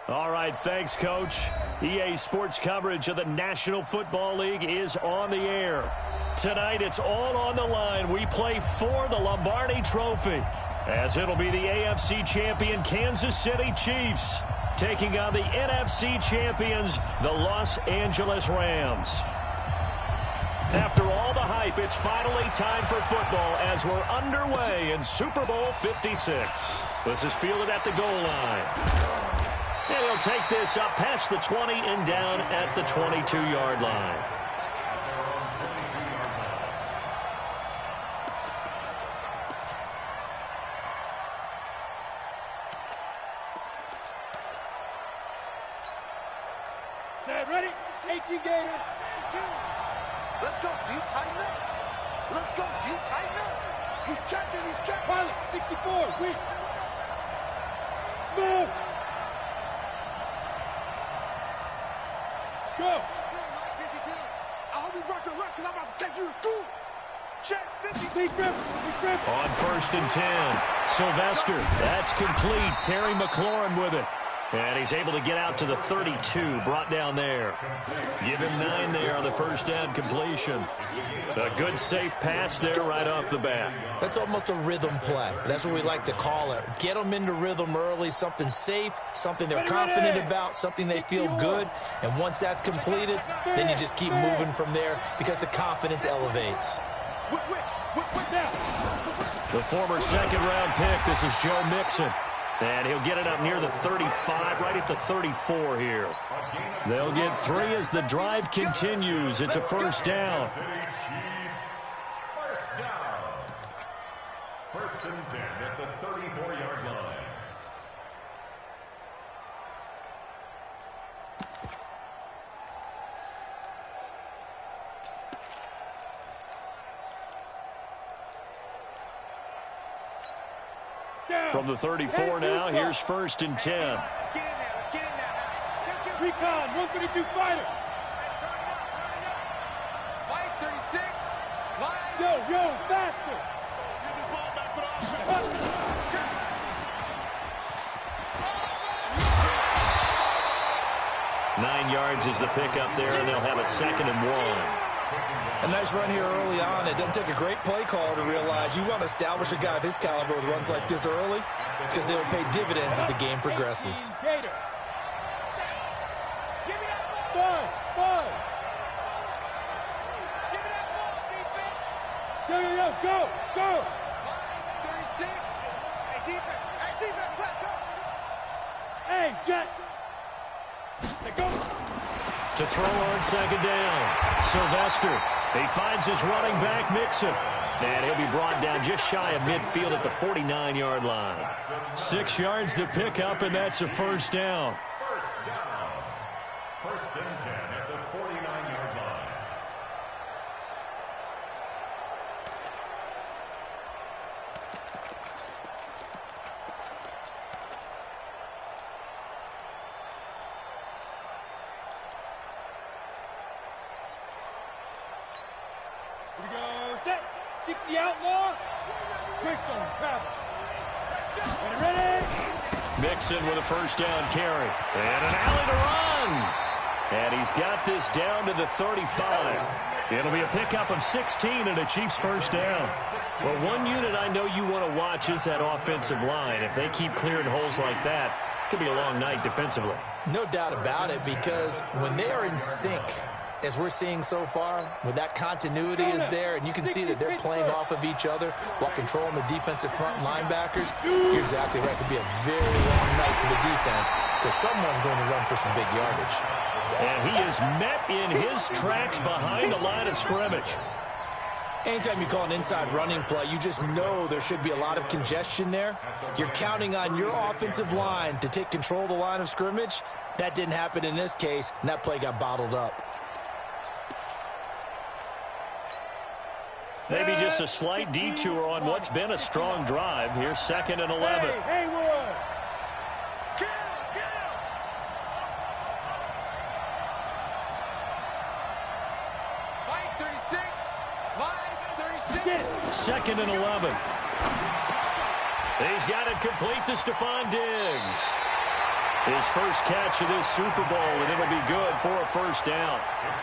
All right, thanks, Coach. EA Sports coverage of the National Football League is on the air. Tonight, it's all on the line. We play for the Lombardi Trophy, as it'll be the AFC champion Kansas City Chiefs taking on the NFC champions, the Los Angeles Rams. After all the hype, it's finally time for football as we're underway in Super Bowl 56. This is fielded at the goal line. And he'll take this up past the 20 and down at the 22-yard line. Set, ready? 18 gator. Let's go, deep, tighten up. Let's go, deep, tighten up. He's checking, Pilot, 64, weak. Smooth. Go. 52. I hope you brought your lunch because I'm about to take you to school. Check, 50. Deep grip. On 1st and 10, Sylvester. That's complete. Terry McLaurin with it. And he's able to get out to the 32, brought down there. Give him 9 there on the first down completion. A good, safe pass there right off the bat. That's almost a rhythm play. That's what we like to call it. Get them into rhythm early, something safe, something they're confident about, something they feel good. And once that's completed, then you just keep moving from there because the confidence elevates. The former second-round pick, this is Joe Mixon. And he'll get it up near the 35, right at the 34 here. They'll get 3 as the drive continues. It's a first down. First and 10 at the 34-yard line. From the 34 now, here's 1st and 10. Let's get in there. Recon, 132 fighter. White, 36. Line. Yo, faster. Get this ball back, put off. 9 yards is the pickup there, and they'll have a 2nd and 1. A nice run here early on. It doesn't take a great play caller to realize you want to establish a guy of his caliber with runs like this early because they will pay dividends as the game progresses. Gator. Give me that ball. Five. Give me that ball, defense. Yo, go. 36. Hey, defense, let's go. Hey, Jet. Let's go. To throw on 2nd down, Sylvester. He finds his running back, Mixon. And he'll be brought down just shy of midfield at the 49-yard line. 6 yards the pickup, and that's a first down. First down. 1st and 10 at the 49-yard line. Here we go, set. 60 outlaw. Greystone travel. Ready? Mixon with a first down carry. And an alley to run. And he's got this down to the 35. It'll be a pickup of 16 and a Chiefs first down. Well, one unit I know you want to watch is that offensive line. If they keep clearing holes like that, it could be a long night defensively. No doubt about it, because when they are in sync, as we're seeing so far, when that continuity is there, and you can see that they're playing off of each other while controlling the defensive front linebackers, you're exactly right. It could be a very long night for the defense because someone's going to run for some big yardage. And he is met in his tracks behind the line of scrimmage. Anytime you call an inside running play, you just know there should be a lot of congestion there. You're counting on your offensive line to take control of the line of scrimmage. That didn't happen in this case, and that play got bottled up. Maybe just a slight detour on what's been a strong drive. Here's 2nd and 11. Hey, Haywood. White, 36. Line, 36. 2nd and 11. He's got it complete to Stephon Diggs. His first catch of this Super Bowl, and it'll be good for a first down.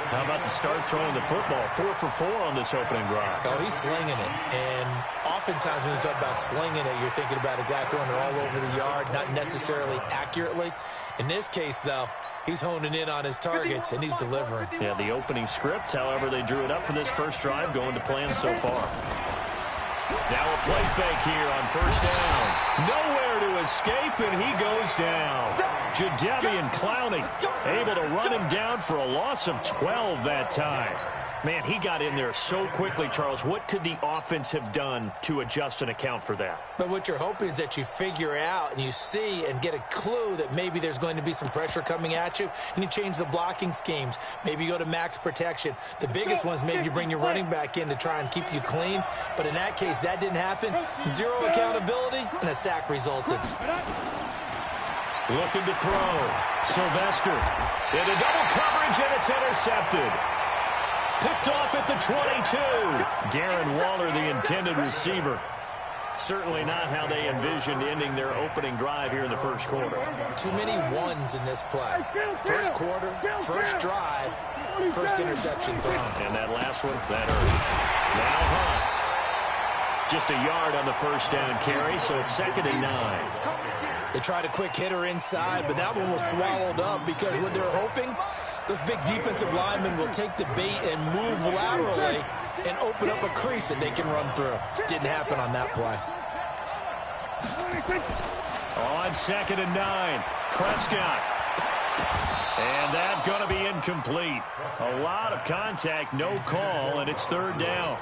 How about the start throwing the football? 4 for 4 on this opening drive. Oh, he's slinging it. And oftentimes when you talk about slinging it, you're thinking about a guy throwing it all over the yard, not necessarily accurately. In this case, though, he's honing in on his targets, and he's delivering. Yeah, the opening script, however, they drew it up for this first drive, going to plan so far. Now a play fake here on first down. Nowhere to escape, and he goes down. Jadeveon Clowney able to run him down for a loss of 12 that time. Man, he got in there so quickly, Charles. What could the offense have done to adjust and account for that? But what you're hoping is that you figure out and you see and get a clue that maybe there's going to be some pressure coming at you, and you change the blocking schemes. Maybe you go to max protection. The biggest one is maybe you bring your running back in to try and keep you clean. But in that case, that didn't happen. Zero accountability, and a sack resulted. Looking to throw. Sylvester into double coverage, and it's intercepted. Picked off at the 22. Darren Waller, the intended receiver. Certainly not how they envisioned ending their opening drive here in the first quarter. Too many ones in this play. First quarter, first drive, first interception thrown. And that last one, that hurts. Now Hunt. Just a yard on the first down carry, so it's 2nd and 9. They tried a quick hitter inside, but that one was swallowed up because what they're hoping, those big defensive linemen will take the bait and move laterally and open up a crease that they can run through. Didn't happen on that play. On 2nd and 9, Prescott. And that's going to be incomplete. A lot of contact, no call, and it's 3rd down.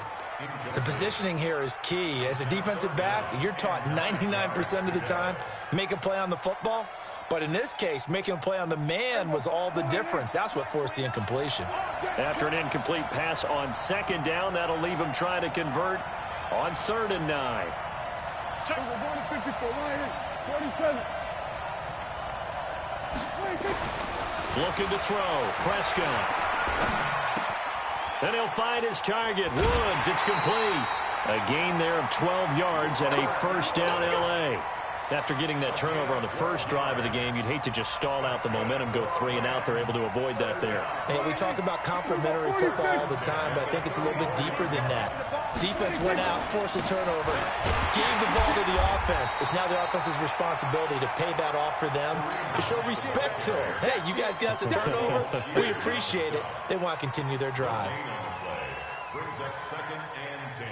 The positioning here is key. As a defensive back, you're taught 99% of the time, make a play on the football. But in this case, making a play on the man was all the difference. That's what forced the incompletion. After an incomplete pass on 2nd down, that'll leave him trying to convert on 3rd and 9. Looking to throw. Prescott. Then he'll find his target. Woods, it's complete. A gain there of 12 yards and a first down L.A. After getting that turnover on the first drive of the game, you'd hate to just stall out the momentum, go 3 and out. They're able to avoid that there. Hey, we talk about complementary football all the time, but I think it's a little bit deeper than that. Defense went out, forced a turnover, gave the ball to the offense. It's now the offense's responsibility to pay that off for them, to show respect to them. Hey, you guys got the turnover. We appreciate it. They want to continue their drive. Brings up 2nd and 10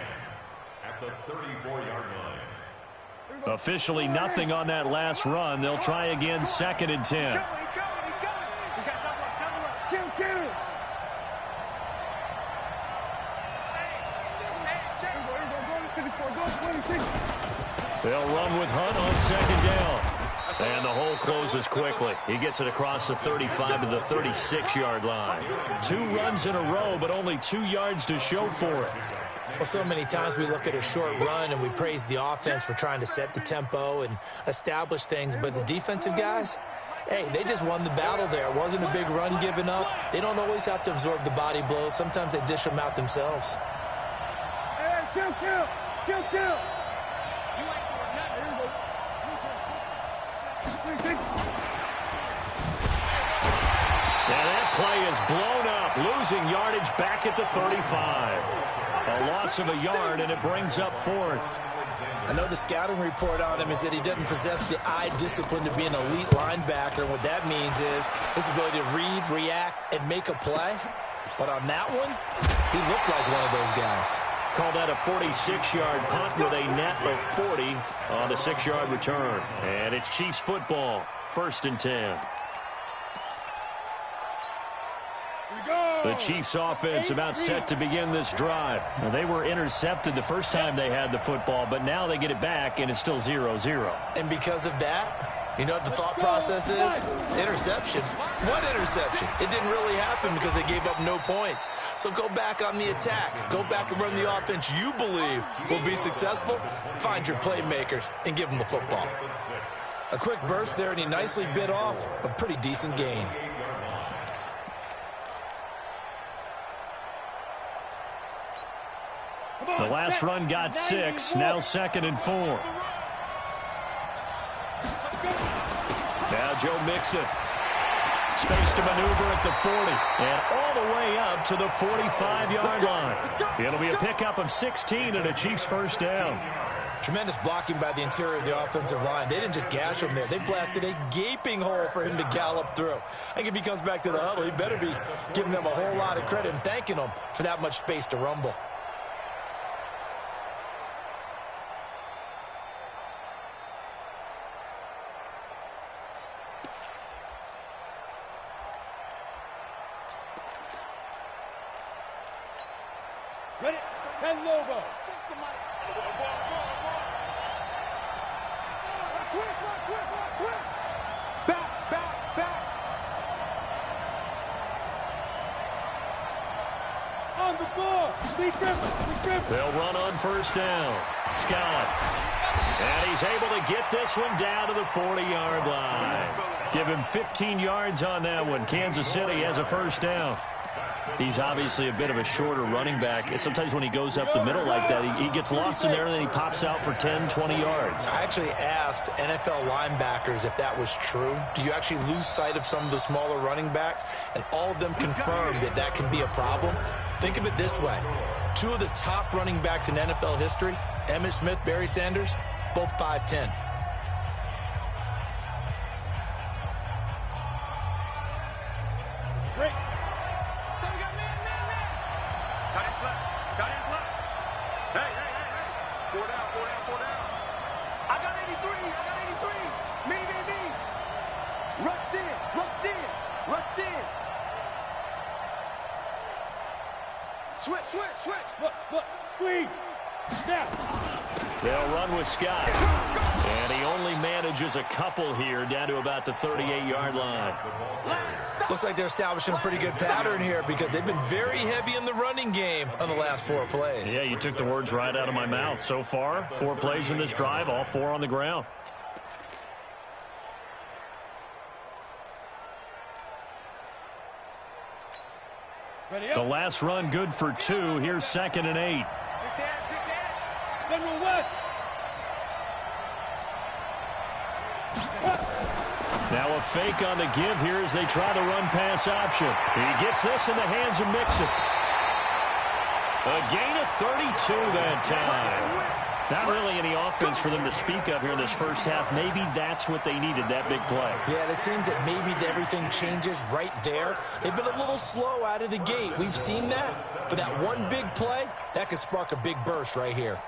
at the 34-yard line. Officially nothing on that last run. They'll try again 2nd and 10. He's going. We got double up. Kill. They'll run with Hunt on 2nd down. And the hole closes quickly. He gets it across the 35 to the 36-yard line. 2 runs in a row, but only 2 yards to show for it. Well, so many times we look at a short run and we praise the offense for trying to set the tempo and establish things, but the defensive guys, hey, they just won the battle there. It wasn't a big run given up. They don't always have to absorb the body blows. Sometimes they dish them out themselves. Hey, kill. Now that play is blown up, losing yardage back at the 35. A loss of a yard, and it brings up 4th. I know the scouting report on him is that he doesn't possess the eye discipline to be an elite linebacker. What that means is his ability to read, react, and make a play. But on that one, he looked like one of those guys. Call that a 46-yard punt with a net of 40 on the 6-yard return. And it's Chiefs football, 1st and 10. The Chiefs offense about set to begin this drive. Now, they were intercepted the first time they had the football, but now they get it back, and it's still 0-0. And because of that, you know what the thought process is? Interception. What interception? It didn't really happen because they gave up no points. So go back on the attack. Go back and run the offense you believe will be successful. Find your playmakers and give them the football. A quick burst there, and he nicely bit off a pretty decent gain. The last run got 6, now 2nd and 4. Now Joe Mixon. Space to maneuver at the 40. And all the way up to the 45-yard line. It'll be a pickup of 16 and a Chiefs first down. Tremendous blocking by the interior of the offensive line. They didn't just gash him there. They blasted a gaping hole for him to gallop through. I think if he comes back to the huddle, he better be giving them a whole lot of credit and thanking them for that much space to rumble. Ready? 10 Lobo. Switch. Back. On the ball. Lee Griffin. They'll run on first down. Scott. And he's able to get this one down to the 40-yard line. Give him 15 yards on that one. Kansas City has a first down. He's obviously a bit of a shorter running back. Sometimes when he goes up the middle like that, he gets lost in there, and then he pops out for 10, 20 yards. I actually asked NFL linebackers if that was true. Do you actually lose sight of some of the smaller running backs? And all of them confirmed that that can be a problem. Think of it this way. Two of the top running backs in NFL history, Emmitt Smith, Barry Sanders, both 5'10". Switch. Look. Squeeze. Snap. They'll run with Scott. And he only manages a couple here down to about the 38-yard line. Looks like they're establishing a pretty good pattern here because they've been very heavy in the running game on the last 4 plays. Yeah, you took the words right out of my mouth. So far, 4 plays in this drive, all 4 on the ground. The last run good for 2. Here's 2nd and 8. General West. Now a fake on the give here as they try the run-pass option. He gets this in the hands of Mixon. A gain of 32 that time. Not really any offense for them to speak of here in this first half. Maybe that's what they needed, that big play. Yeah, it seems that maybe everything changes right there. They've been a little slow out of the gate. We've seen that. But that one big play, that could spark a big burst right here.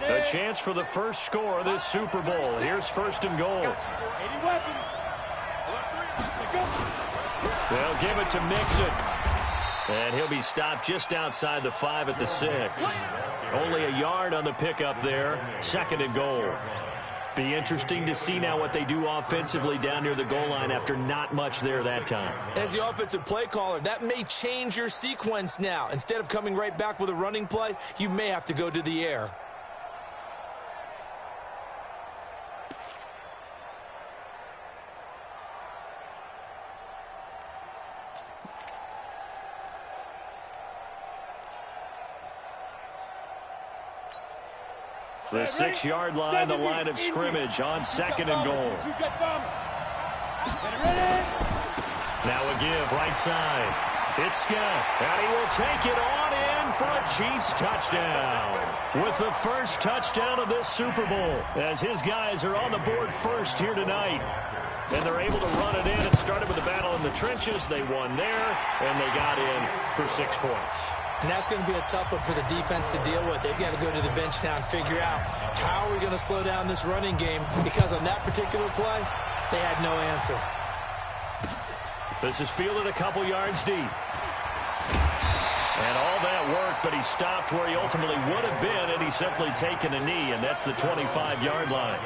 A chance for the first score of this Super Bowl. Here's 1st and goal. They'll give it to Mixon. And he'll be stopped just outside the 5 at the 6. Only a yard on the pickup there. 2nd and goal. Be interesting to see now what they do offensively down near the goal line after not much there that time. As the offensive play caller, that may change your sequence now. Instead of coming right back with a running play, you may have to go to the air. The 6-yard line, the line of scrimmage on 2nd and goal. Now a give, right side. It's Scott, and he will take it on in for a Chiefs touchdown. With the first touchdown of this Super Bowl, as his guys are on the board first here tonight. And they're able to run it in. It started with a battle in the trenches. They won there, and they got in for 6 points. And that's going to be a tough one for the defense to deal with. They've got to go to the bench now and figure out how are we going to slow down this running game, because on that particular play, they had no answer. This is fielded a couple yards deep. And all that work, but he stopped where he ultimately would have been, and he's simply taken a knee, and that's the 25-yard line.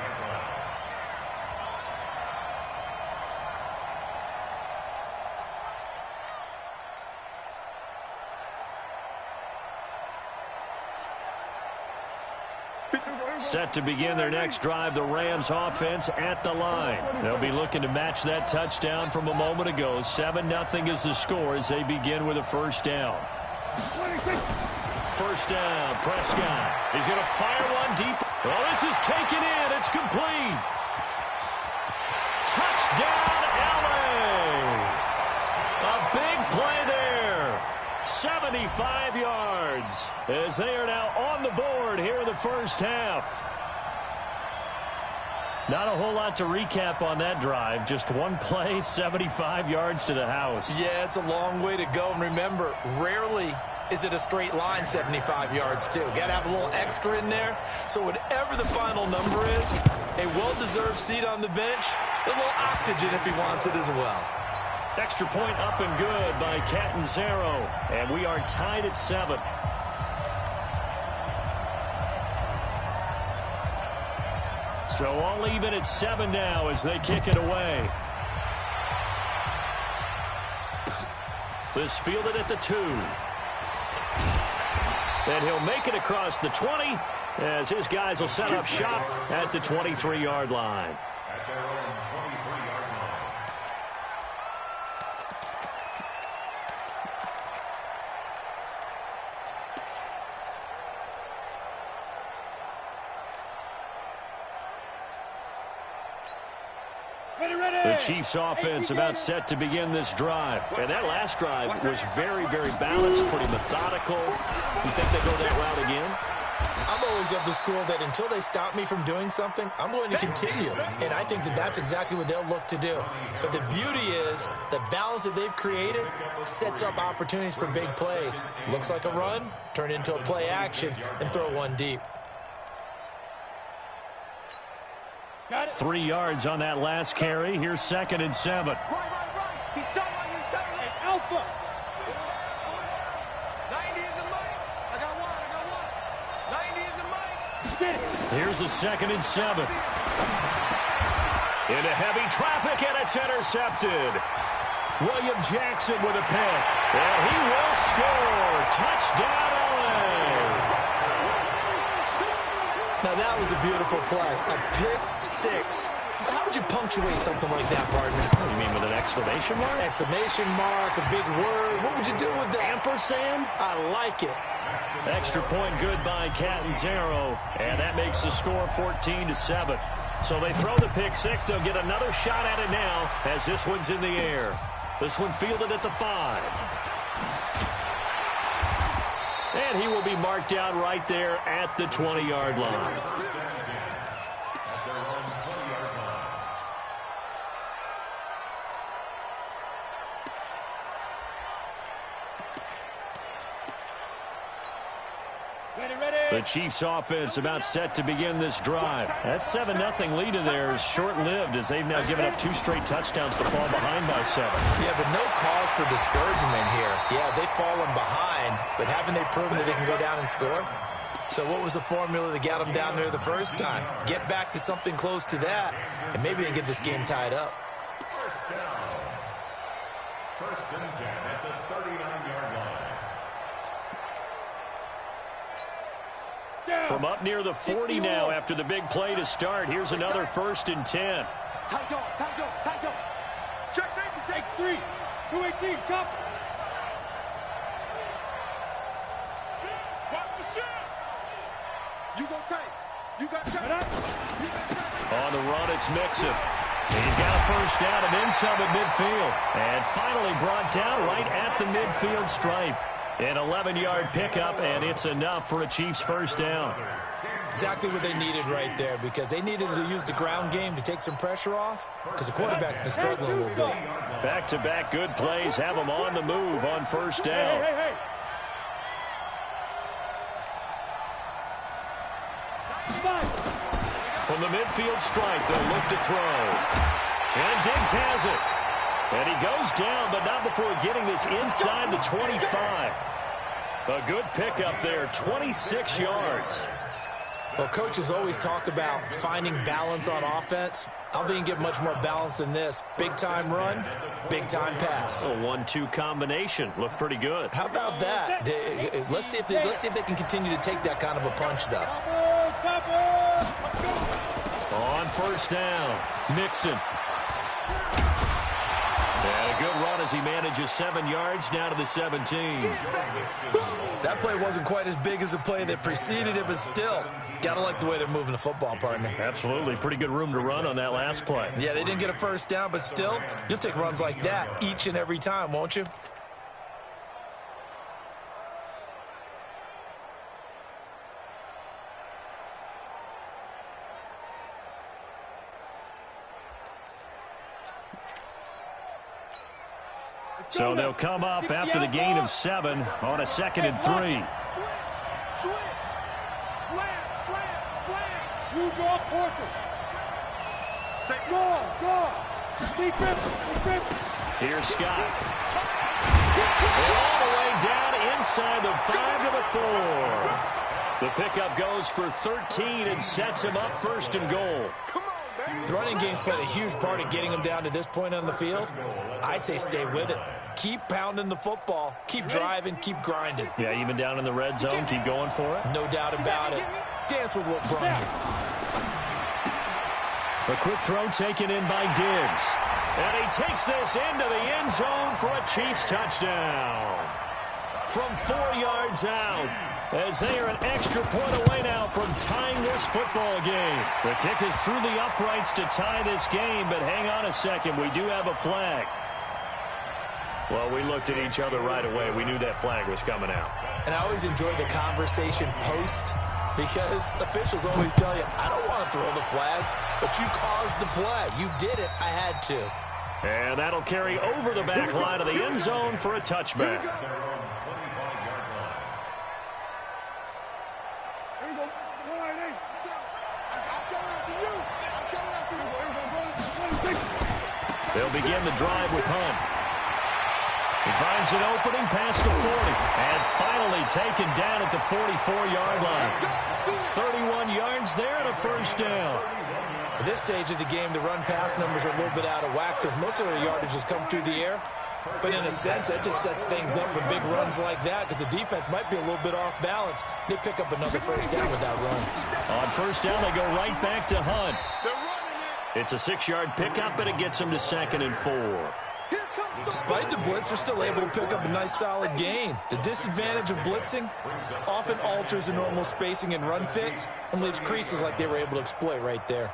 Set to begin their next drive, the Rams offense at the line. They'll be looking to match that touchdown from a moment ago. 7-0 is the score as they begin with a first down. First down, Prescott. He's going to fire one deep. Oh, this is taken in. It's complete. 75 yards as they are now on the board here in the first half. Not a whole lot to recap on that drive. Just one play, 75 yards to the house. Yeah, it's a long way to go. And remember, rarely is it a straight line 75 yards, too. Got to have a little extra in there. So whatever the final number is, a well-deserved seat on the bench, a little oxygen if he wants it as well. Extra point up and good by Catanzaro. And we are tied at 7. So all even at 7 now as they kick it away. This fielded at the 2. And he'll make it across the 20 as his guys will set up shop at the 23-yard line. At their own 23-yard line. The Chiefs offense about set to begin this drive. And that last drive was very, very balanced, pretty methodical. You think they go that route again? I'm always of the school that until they stop me from doing something, I'm going to continue. And I think that that's exactly what they'll look to do. But the beauty is the balance that they've created sets up opportunities for big plays. Looks like a run, turn it into a play action, and throw one deep. 3 yards on that last carry. Here's 2nd and 7. Right. He's telling you, Alpha. 90 is the mic. I got one. 90 is the mic. Here's a 2nd and 7. Into heavy traffic, and it's intercepted. William Jackson with a pick. And he will score. Touchdown, LA. Now, that was a beautiful play. A pick 6. How would you punctuate something like that, partner? You mean with an exclamation mark? Exclamation mark, a big word. What would you do with that? Ampersand? I like it. Extra point good by Catanzaro. And that makes the score 14-7. So they throw the pick 6. They'll get another shot at it now as this one's in the air. This one fielded at the 5. And he will be marked down right there at the 20-yard line. At their own 20-yard line. The Chiefs offense about set to begin this drive. That 7-0 lead of theirs short-lived as they've now given up 2 straight touchdowns to fall behind by 7. Yeah, but no cause for discouragement here. Yeah, they've fallen behind, but haven't they proven that they can go down and score? So what was the formula that got them down there the first time? Get back to something close to that, and maybe they get this game tied up. First down. 1st and 10 at the 39-yard line. From up near the 40 now after the big play to start. Here's another 1st and 10. Tight dog. Check safety, take 3. 218, chop. Watch the shot. You go tight. You got tight. On the run, it's Mixon. He's got a first down and then some at midfield. And finally brought down right at the midfield stripe. An 11-yard pickup, and it's enough for a Chiefs first down. Exactly what they needed right there, because they needed to use the ground game to take some pressure off, because the quarterback's been struggling a little bit. Back-to-back good plays have them on the move on first down. Hey. From the midfield stripe, they'll look to throw. And Diggs has it. And he goes down, but not before getting this inside the 25. A good pickup there, 26 yards. Well, coaches always talk about finding balance on offense. I don't think you can get much more balance than this. Big-time run, big-time pass. A 1-2 combination. Looked pretty good. How about that? Let's see if they can continue to take that kind of a punch, though. On first down, Mixon. And a good run as he manages 7 yards now to the 17. That play wasn't quite as big as the play that preceded it, but still, gotta like the way they're moving the football, partner. Absolutely. Pretty good room to run on that last play. Yeah, they didn't get a first down, but still, you'll take runs like that each and every time, won't you? So they'll come up after the gain of 7 on a 2nd and 3. Switch. Slam. You draw quarter. Go. Big grip. Here's Scott. All the way down inside the 5 to the 4. The pickup goes for 13 and sets him up 1st and goal. The running game's played a huge part in getting him down to this point on the field. I say stay with it. Keep pounding the football. Keep driving. Keep grinding. Yeah, even down in the red zone, keep going for it. No doubt about it. Dance with what brought you. A quick throw taken in by Diggs. And he takes this into the end zone for a Chiefs touchdown. From 4 yards out, as they are an extra point away now from tying this football game. The kick is through the uprights to tie this game, but hang on a second, we do have a flag. Well, we looked at each other right away. We knew that flag was coming out. And I always enjoy the conversation post, because officials always tell you, I don't want to throw the flag, but you caused the play. You did it. I had to. And that'll carry over the back line of the end zone for a touchback. They'll begin the drive with Hunt. He finds an opening past the 40. And finally taken down at the 44-yard line. 31 yards there and a 1st down. At this stage of the game, the run-pass numbers are a little bit out of whack because most of the yardage has come through the air. But in a sense, that just sets things up for big runs like that because the defense might be a little bit off balance. They pick up another 1st down with that run. On 1st down, they go right back to Hunt. It's a 6-yard pickup, but it gets them to 2nd and 4. Despite the blitz, they're still able to pick up a nice solid gain. The disadvantage of blitzing often alters the normal spacing and run fits and leaves creases like they were able to exploit right there.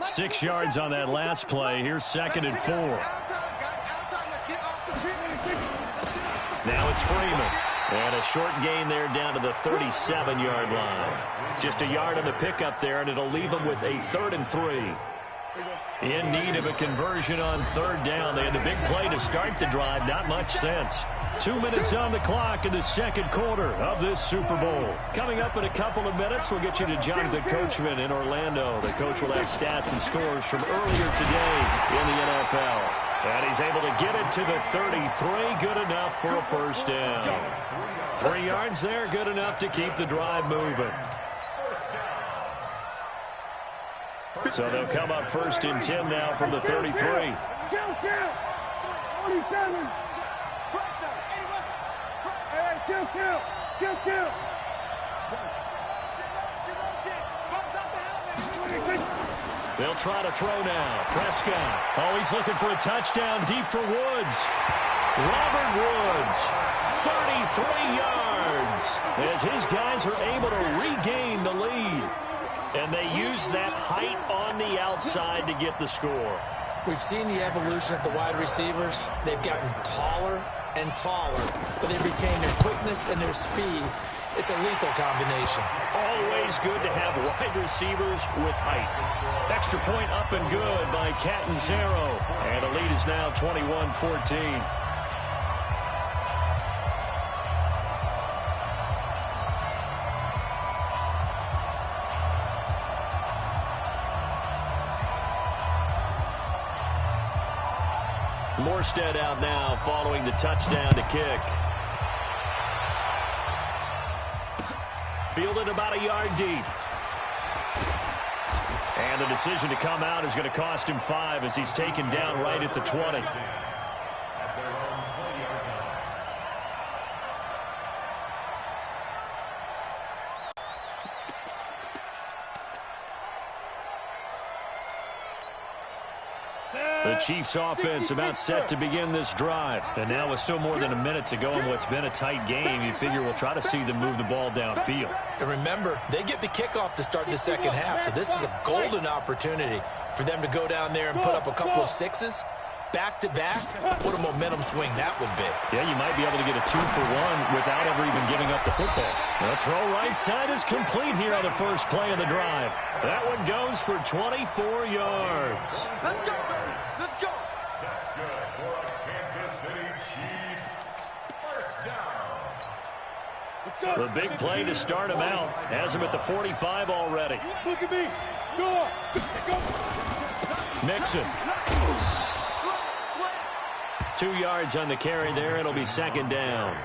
Six yards on that last play. Here's 2nd and 4. Now it's Freeman. And a short gain there down to the 37-yard line. Just a yard on the pickup there, and it'll leave them with a 3rd and 3. In need of a conversion on 3rd down. They had the big play to start the drive. Not much sense. 2 minutes on the clock in the 2nd quarter of this Super Bowl. Coming up in a couple of minutes, we'll get you to Jonathan Coachman in Orlando. The coach will have stats and scores from earlier today in the NFL. And he's able to get it to the 33. Good enough for a 1st down. 3 yards there, good enough to keep the drive moving. So they'll come up 1st and 10 now from the 33. Kill. They'll try to throw now. Prescott. Oh, he's looking for a touchdown deep for Woods. Robert Woods, 33 yards, as his guys are able to regain the lead. And they use that height on the outside to get the score. We've seen the evolution of the wide receivers. They've gotten taller and taller, but they've retained their quickness and their speed. It's a lethal combination. Always good to have wide receivers with height. Extra point up and good by Catanzaro. And the lead is now 21-14. Morstead out now following the touchdown to kick. Fielded about a yard deep. And the decision to come out is going to cost him 5 as he's taken down right at the 20. Set. The Chiefs offense about set to begin this drive. And now with still more than a minute to go in what's been a tight game, you figure we'll try to see them move the ball downfield. And remember, they get the kickoff to start the second half, so this is a golden opportunity for them to go down there and put up a couple of sixes. Back-to-back, what a momentum swing that would be. Yeah, you might be able to get a 2-for-1 without ever even giving up the football. The throw right side is complete here on the first play of the drive. That one goes for 24 yards. Let's go, baby. Let's go. That's good for a Kansas City Chiefs first down. Let's go. The big play to start him out has him at the 45 already. Look at me. Score. Go. Mixon. 2 yards on the carry there. It'll be second down.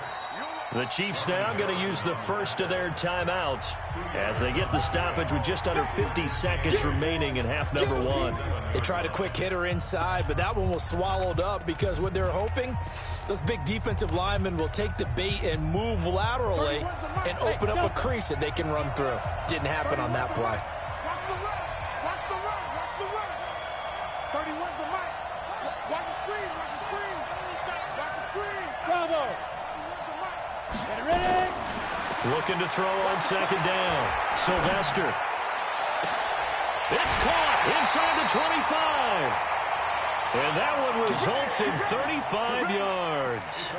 The Chiefs now going to use the first of their timeouts as they get the stoppage with just under 50 seconds remaining in half number one. They tried a quick hitter inside, but that one was swallowed up because what they're hoping, those big defensive linemen will take the bait and move laterally and open up a crease that they can run through. Didn't happen on that play. Watch the run. Watch the run. Watch the run. 31's the mic. Watch the screen. Watch the screen. Watch the screen. Bravo. Get ready. Looking to throw on second down. Sylvester. It's caught inside the 25. And that one results in 35 yards.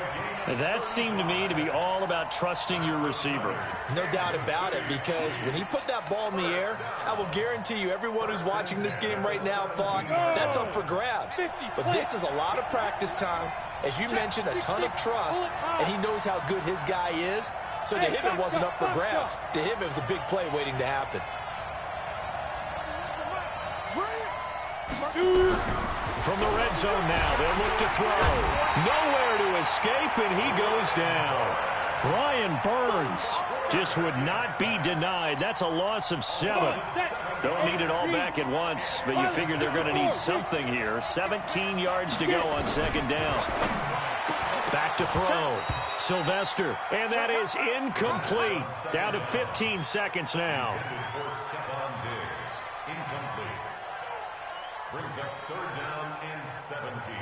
And that seemed to me to be all about trusting your receiver. No doubt about it, because when he put that ball in the air, I will guarantee you everyone who's watching this game right now thought that's up for grabs. But this is a lot of practice time. As you mentioned, a ton of trust, and he knows how good his guy is. So to him, it wasn't up for grabs. To him, it was a big play waiting to happen. From the red zone now, they'll look to throw. Nowhere to escape, and he goes down. Brian Burns just would not be denied. That's a loss of 7. Don't need it all back at once, but you figure they're going to need something here. 17 yards to go on second down. Back to throw. Sylvester, and that is incomplete. Down to 15 seconds now. Incomplete. Brings up third down and 17.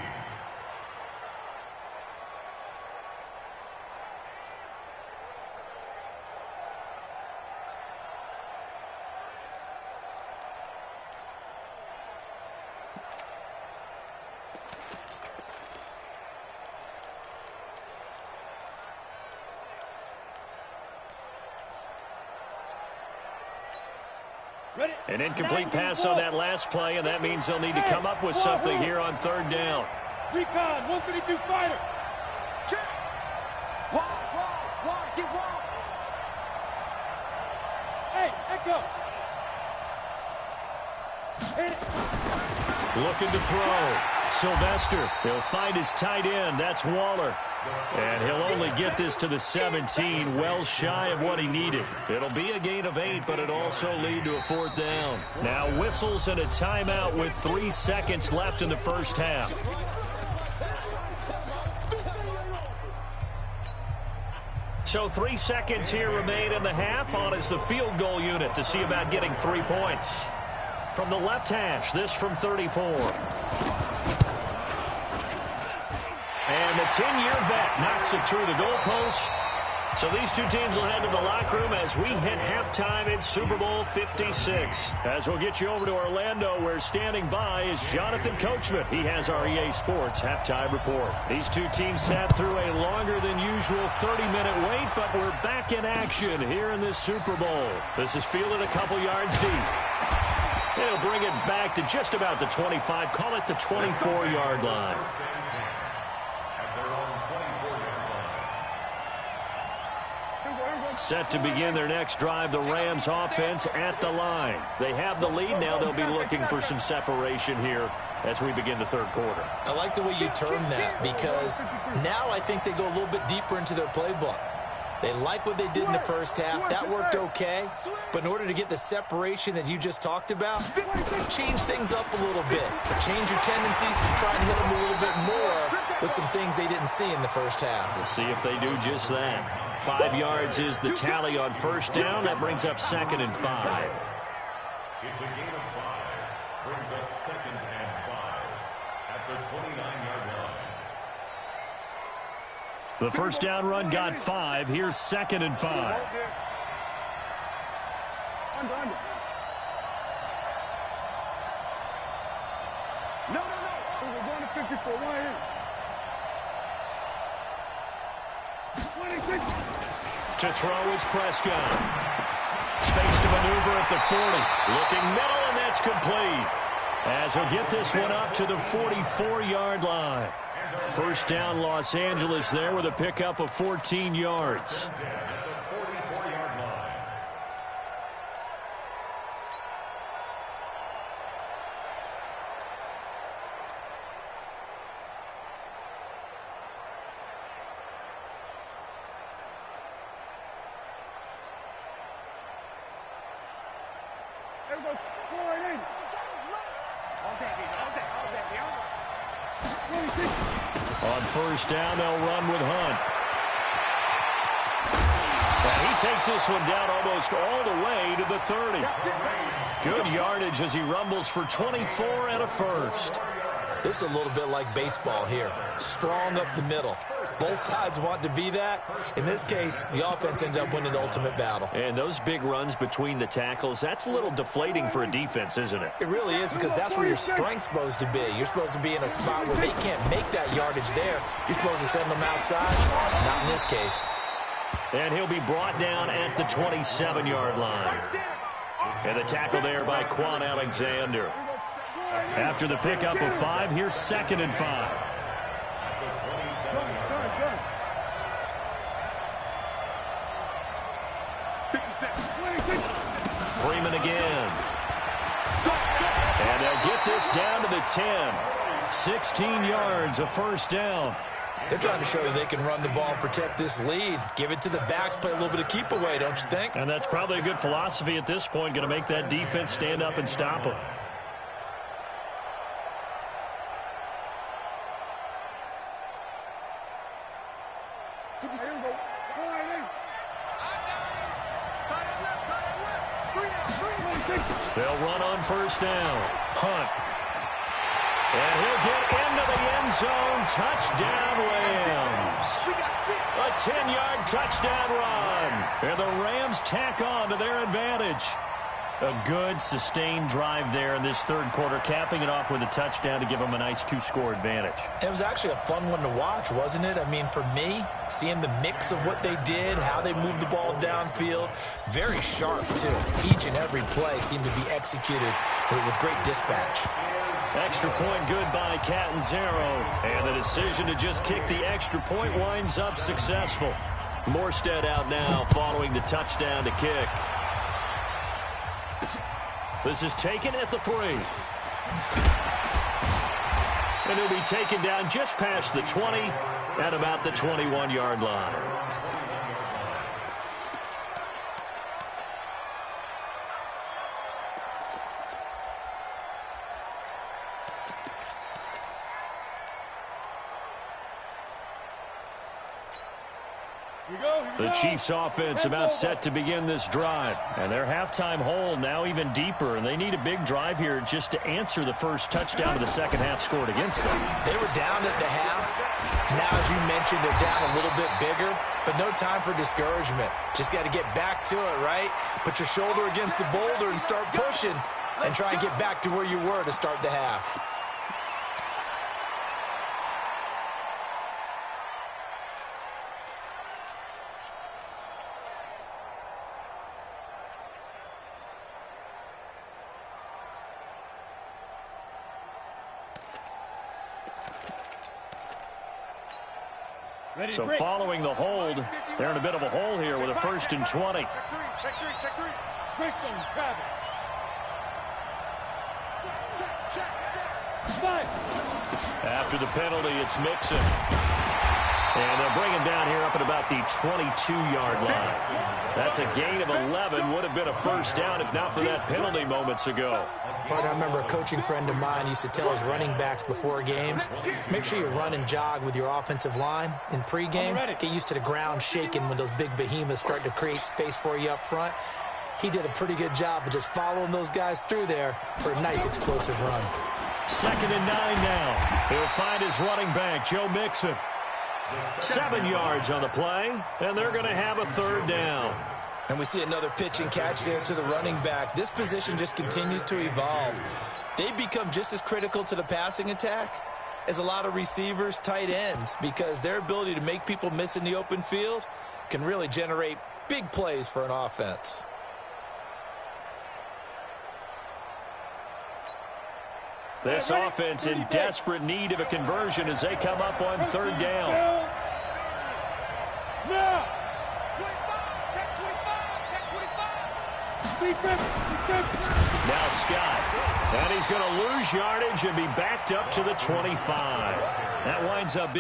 An incomplete pass on that last play, and that means they'll need to come up with something here on third down. Recon, 132 fighter. Check. Wall, get wall. Hey, Echo. Hit it. Looking to throw. Sylvester, he'll find his tight end. That's Waller. And he'll only get this to the 17, well shy of what he needed. It'll be a gain of 8, but it'll also lead to a fourth down. Now whistles and a timeout with 3 seconds left in the first half. So 3 seconds here remain in the half. On is the field goal unit to see about getting 3 points. From the left hash, this from 34. And the 10-year vet knocks it through the goalpost. So these two teams will head to the locker room as we hit halftime in Super Bowl 56. As we'll get you over to Orlando, where standing by is Jonathan Coachman. He has our EA Sports halftime report. These two teams sat through a longer than usual 30-minute wait, but we're back in action here in this Super Bowl. This is fielded a couple yards deep. They'll bring it back to just about the 25, call it the 24-yard line. Set to begin their next drive, the Rams offense at the line. They have the lead. Now they'll be looking for some separation here as we begin the third quarter. I like the way you term that, because now I think they go a little bit deeper into their playbook. They like what they did in the first half. That worked okay. But in order to get the separation that you just talked about, change things up a little bit. Change your tendencies and try and hit them a little bit more with some things they didn't see in the first half. We'll see if they do just that. 5 yards is the tally on first down. That brings up 2nd and 5. It's a gain of 5. Brings up 2nd and 5. at the 29-yard line. The first down run got 5. Here's 2nd and 5. No. We're going to 54. 26. To throw is Prescott. Space to maneuver at the 40. Looking middle, and that's complete. As he'll get this one up to the 44-yard line. First down, Los Angeles there with a pickup of 14 yards. On first down, they'll run with Hunt. And he takes this one down almost all the way to the 30. Good yardage as he rumbles for 24 and a first. This is a little bit like baseball here. Strong up the middle. Both sides want to be that. In this case, the offense ends up winning the ultimate battle. And those big runs between the tackles, that's a little deflating for a defense, isn't it? It really is, because that's where your strength's supposed to be. You're supposed to be in a spot where they can't make that yardage there. You're supposed to send them outside. Not in this case. And he'll be brought down at the 27-yard line. And the tackle there by Quan Alexander. After the pickup of 5, here's 2nd and 5. Freeman again. And they'll get this down to the 10. 16 yards, a first down. They're trying to show you they can run the ball and protect this lead. Give it to the backs, play a little bit of keep away, don't you think? And that's probably a good philosophy at this point, going to make that defense stand up and stop them. They'll run on first down. Hunt. And he'll get into the end zone. Touchdown, Rams. A 10-yard touchdown run. And the Rams tack on to their advantage. A good, sustained drive there in this third quarter, capping it off with a touchdown to give them a nice 2-score advantage. It was actually a fun one to watch, wasn't it? I mean, for me, seeing the mix of what they did, how they moved the ball downfield, very sharp, too. Each and every play seemed to be executed with great dispatch. Extra point good by Catanzaro. And the decision to just kick the extra point winds up successful. Morstead out now following the touchdown to kick. This is taken at the 3. And he'll be taken down just past the 20 at about the 21-yard line. The Chiefs offense about set to begin this drive. And their halftime hole now even deeper. And they need a big drive here just to answer the first touchdown of the second half scored against them. They were down at the half. Now, as you mentioned, they're down a little bit bigger. But no time for discouragement. Just got to get back to it, right? Put your shoulder against the boulder and start pushing. And try and get back to where you were to start the half. So following the hold, they're in a bit of a hole here with a 1st and 20. Check three. After the penalty, it's Mixon. And they'll bring him down here up at about the 22-yard line. That's a gain of 11. Would have been a first down if not for that penalty moments ago. I remember a coaching friend of mine used to tell his running backs before games, make sure you run and jog with your offensive line in pregame. Get used to the ground shaking when those big behemoths start to create space for you up front. He did a pretty good job of just following those guys through there for a nice explosive run. 2nd and 9 now. He'll find his running back, Joe Mixon. 7 yards on the play, and they're going to have a 3rd down. And we see another pitch and catch there to the running back. This position just continues to evolve. They become just as critical to the passing attack as a lot of receivers, tight ends, because their ability to make people miss in the open field can really generate big plays for an offense. This offense in desperate need of a conversion as they come up on 3rd down. Now. Now Scott. And he's going to lose yardage and be backed up to the 25. That winds up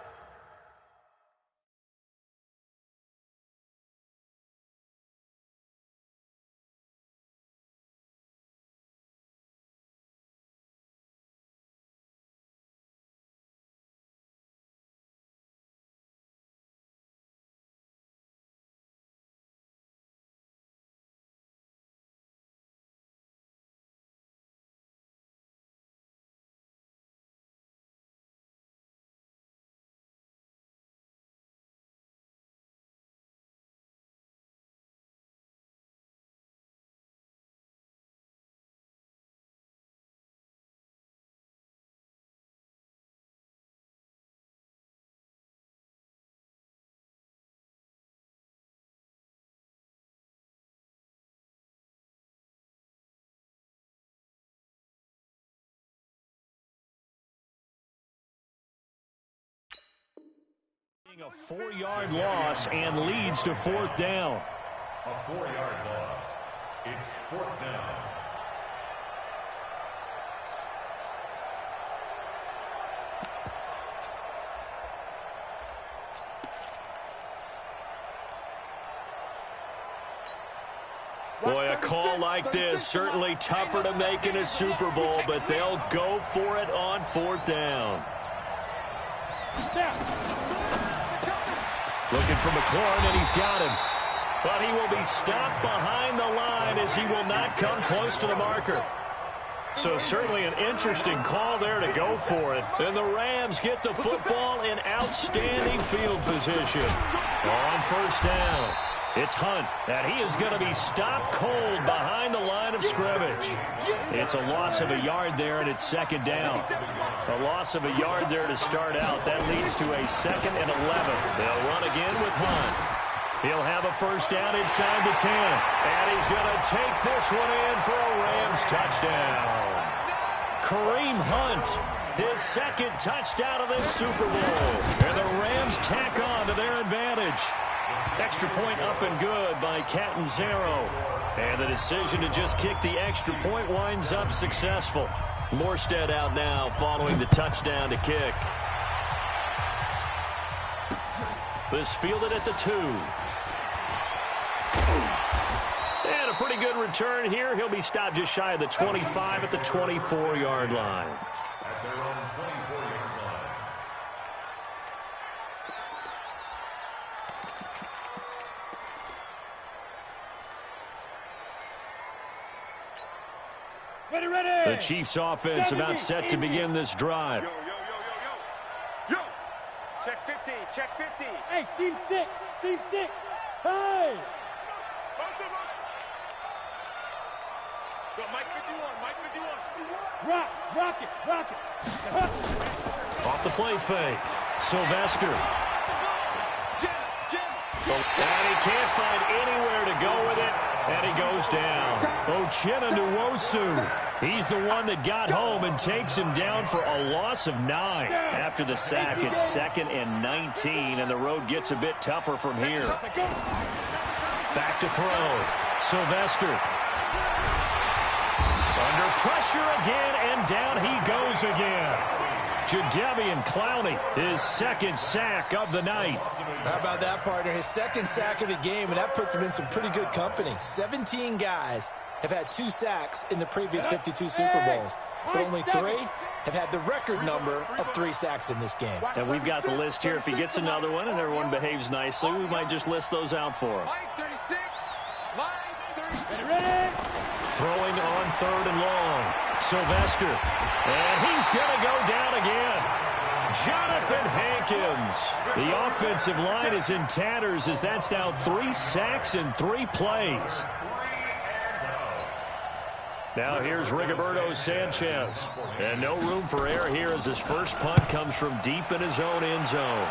being a 4-yard loss and leads to 4th down. A 4-yard loss. It's 4th down. Boy, a call like this, certainly tougher to make in a Super Bowl, but they'll go for it on 4th down. Looking for McLaurin, and he's got him. But he will be stopped behind the line as he will not come close to the marker. So certainly an interesting call there to go for it. And the Rams get the football in outstanding field position. On 1st down, it's Hunt, and he is going to be stopped cold behind the line of scrimmage. It's a loss of a yard there, and it's 2nd down. A loss of a yard there to start out. That leads to a 2nd and 11. They'll run again with Hunt. He'll have a 1st down inside the 10. And he's going to take this one in for a Rams touchdown. Kareem Hunt, his 2nd touchdown of this Super Bowl. And the Rams tack on to their advantage. Extra point up and good by Catanzaro. And the decision to just kick the extra point winds up successful. Morstead out now following the touchdown to kick. This fielded at the 2. And a pretty good return here. He'll be stopped just shy of the 25 at the 24-yard line. At their own 24-yard line. Ready. The Chiefs offense about set to begin this drive. Yo. Check 50. Check 50. Hey, seam 6. Seam 6. Hey. Go, Mike 51. Rock it. Off the play fake. Sylvester. And he can't find anywhere to go with it. And he goes down. Uchenna Nwosu. He's the one that got home and takes him down for a loss of 9. After the sack, it's 2nd and 19, and the road gets a bit tougher from here. Back to throw. Sylvester. Under pressure again, and down he goes again. Jadeveon Clowney, his 2nd sack of the night. How about that, partner? His 2nd sack of the game, and that puts him in some pretty good company. 17 guys have had 2 sacks in the previous 52 Super Bowls, but only 3 have had the record number of 3 sacks in this game. And we've got the list here. If he gets another one and everyone behaves nicely, we might just list those out for him. Line 36. Throwing on 3rd and long. Sylvester. And he's going to go down again. Jonathan Hankins. The offensive line is in tatters as that's now 3 sacks in 3 plays. Now here's Rigoberto Sanchez. And no room for error here as his first punt comes from deep in his own end zone.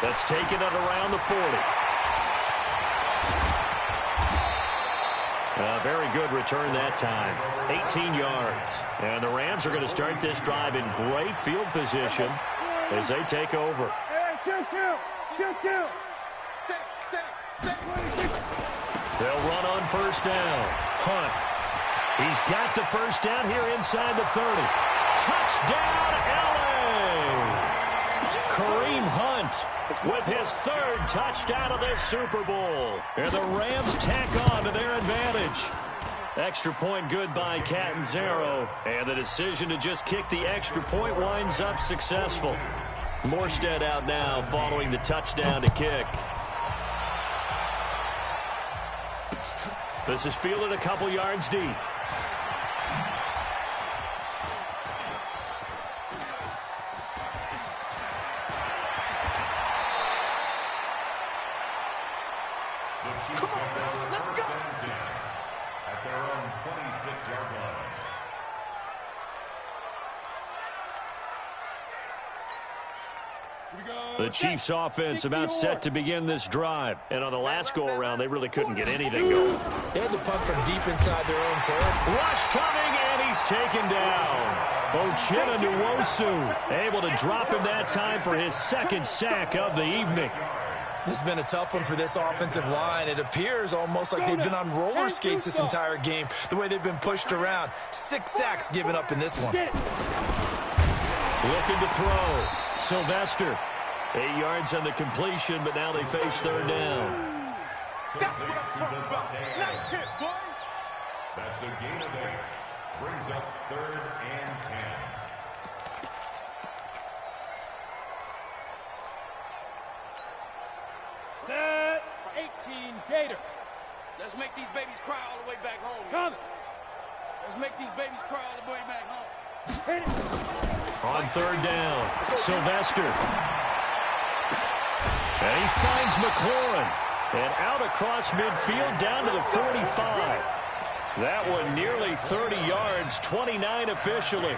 That's taken it around the 40. A very good return that time. 18 yards. And the Rams are going to start this drive in great field position as they take over. They'll run on first down. Hunt. He's got the first down here inside the 30. Touchdown, LA! Kareem Hunt with his 3rd touchdown of this Super Bowl. And the Rams tack on to their advantage. Extra point good by Catanzaro. And the decision to just kick the extra point winds up successful. Morstead out now following the touchdown to kick. This is fielded a couple yards deep. The Chiefs offense about set to begin this drive. And on the last go-around, they really couldn't get anything going. They had to punt from deep inside their own territory. Rush coming, and he's taken down. Uchenna Nwosu able to drop him that time for his 2nd sack of the evening. This has been a tough one for this offensive line. It appears almost like they've been on roller skates this entire game, the way they've been pushed around. 6 sacks given up in this one. Looking to throw. Sylvester. 8 yards on the completion, but now they face 3rd down. That's what I'm talking about. Nice hit, boy. That's a gain of 8. Brings up 3rd and 10. Set. 18, Gator. Let's make these babies cry all the way back home. Coming. Let's make these babies cry all the way back home. Hit it. On 3rd down, Sylvester. And he finds McLaurin. And out across midfield down to the 45. That one nearly 30 yards, 29 officially.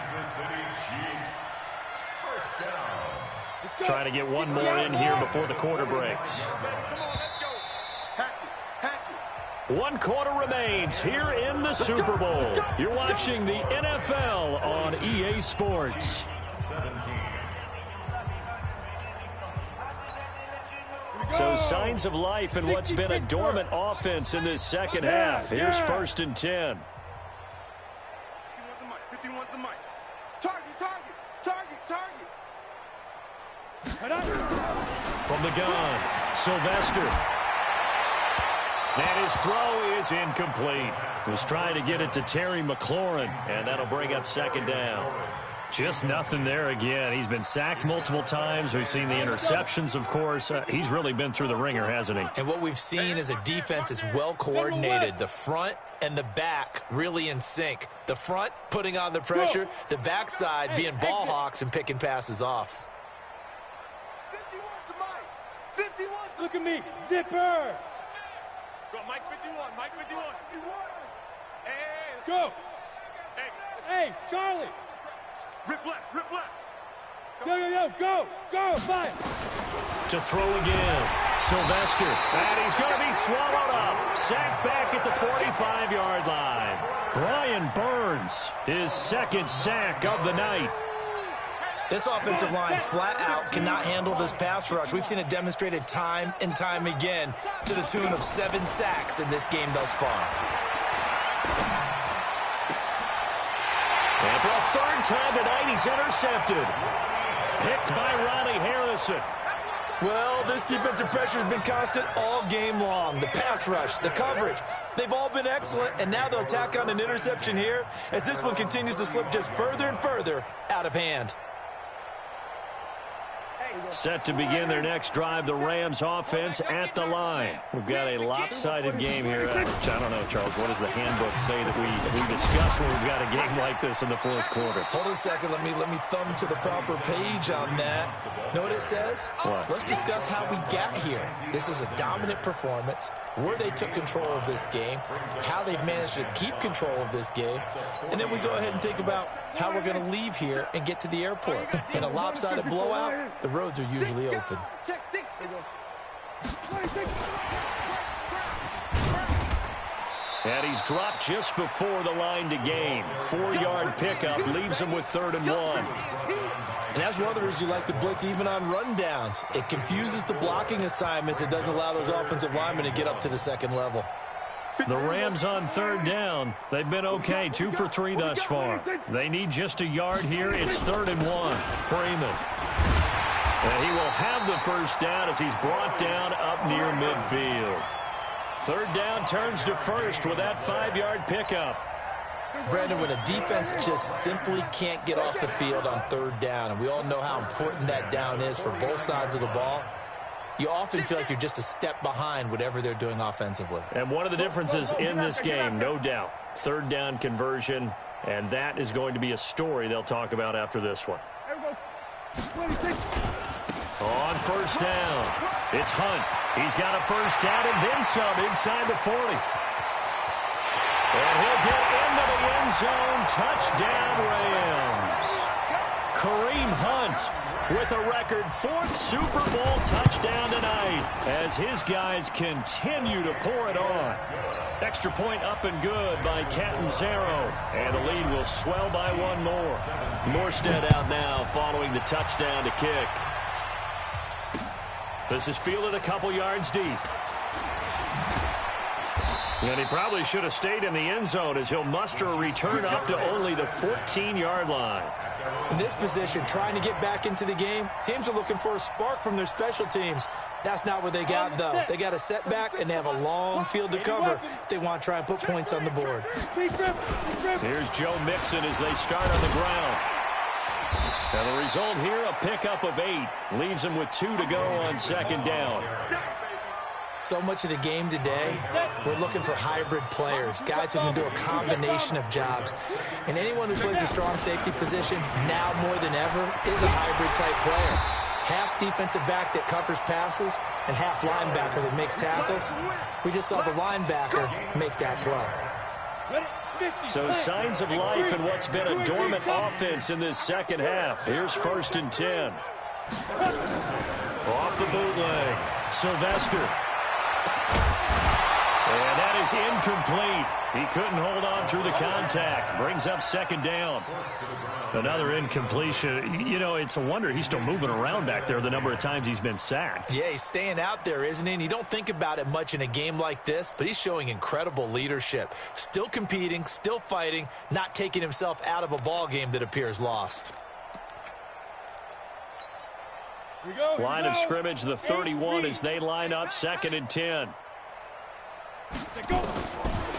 Trying to get one more in here before the quarter breaks. Come on, let's go. Hatchet. 1 quarter remains here in the Super Bowl. You're watching the NFL on EA Sports. 17. So signs of life in what's been a dormant offense in this second half. Here's 1st and 10. 51's the mic. Target. From the gun, Sylvester. And his throw is incomplete. Was trying to get it to Terry McLaurin, and that'll bring up 2nd down. Just nothing there again. He's been sacked multiple times. We've seen the interceptions, of course. He's really been through the ringer, hasn't he? And what we've seen is a defense that's well coordinated. The front and the back really in sync. The front putting on the pressure, the backside being ball hawks and picking passes off. 51's the mic. 51's. Look at me. Zipper. Go, Mike 51. Mike 51. Hey, let's Go. Hey, Hey, Charlie. Rip left. Go, 5. To throw again, Sylvester. And he's going to be swallowed up. Sacked back at the 45-yard line. Brian Burns, his 2nd sack of the night. This offensive line flat out cannot handle this pass rush. We've seen it demonstrated time and time again to the tune of 7 sacks in this game thus far. And for a 3rd time tonight, he's intercepted. Picked by Ronnie Harrison. Well, this defensive pressure has been constant all game long. The pass rush, the coverage, they've all been excellent, and now they'll tack on an interception here as this one continues to slip just further and further out of hand. Set to begin their next drive, the Rams offense at the line. We've got a lopsided game here. I don't know, Charles, what does the handbook say that we discuss when we've got a game like this in the fourth quarter? Hold on a second. Let me thumb to the proper page on that. Know what it says? What? Let's discuss how we got here. This is a dominant performance, where they took control of this game, how they've managed to keep control of this game, and then we go ahead and think about how we're going to leave here and get to the airport. In a lopsided blowout, the roads are usually open. And he's dropped just before the line to gain. 4-yard pickup leaves him with 3rd and 1. And that's one of the reasons you like to blitz even on rundowns. It confuses the blocking assignments. It doesn't allow those offensive linemen to get up to the second level. The Rams on 3rd down. They've been okay, 2 for 3 thus far. They need just a yard here. It's 3rd and 1. Freeman. And he will have the first down as he's brought down up near midfield. 3rd down turns to first with that 5-yard pickup. Brandon, when a defense just simply can't get off the field on 3rd down, and we all know how important that down is for both sides of the ball, you often feel like you're just a step behind whatever they're doing offensively. And one of the differences in this game, no doubt, 3rd down conversion, and that is going to be a story they'll talk about after this one. On 1st down, it's Hunt. He's got a first down and then some inside the 40. And he'll get into the end zone. Touchdown, Rams. Kareem Hunt with a record 4th Super Bowl touchdown tonight as his guys continue to pour it on. Extra point up and good by Catanzaro. And the lead will swell by 1 more. Morstead out now following the touchdown to kick. This is fielded a couple yards deep. And he probably should have stayed in the end zone as he'll muster a return up to only the 14-yard line. In this position, trying to get back into the game, teams are looking for a spark from their special temes. That's not what they got, though. They got a setback, and they have a long field to cover if they want to try and put points on the board. Here's Joe Mixon as they start on the ground. And the result here, a pickup of 8. Leaves him with 2 to go on 2nd down. So much of the game today, we're looking for hybrid players, guys who can do a combination of jobs. And anyone who plays a strong safety position, now more than ever, is a hybrid-type player. Half defensive back that covers passes and half linebacker that makes tackles. We just saw the linebacker make that play. So signs of life in what's been a dormant offense in this second half. Here's 1st and 10. Off the bootleg. Sylvester. And that is incomplete. He couldn't hold on through the contact. Brings up 2nd down. Another incompletion. You know, it's a wonder he's still moving around back there the number of times he's been sacked. Yeah, he's staying out there, isn't he? And you don't think about it much in a game like this, but he's showing incredible leadership. Still competing, still fighting, not taking himself out of a ball game that appears lost. Line of scrimmage, the 31 as they line up 2nd and 10.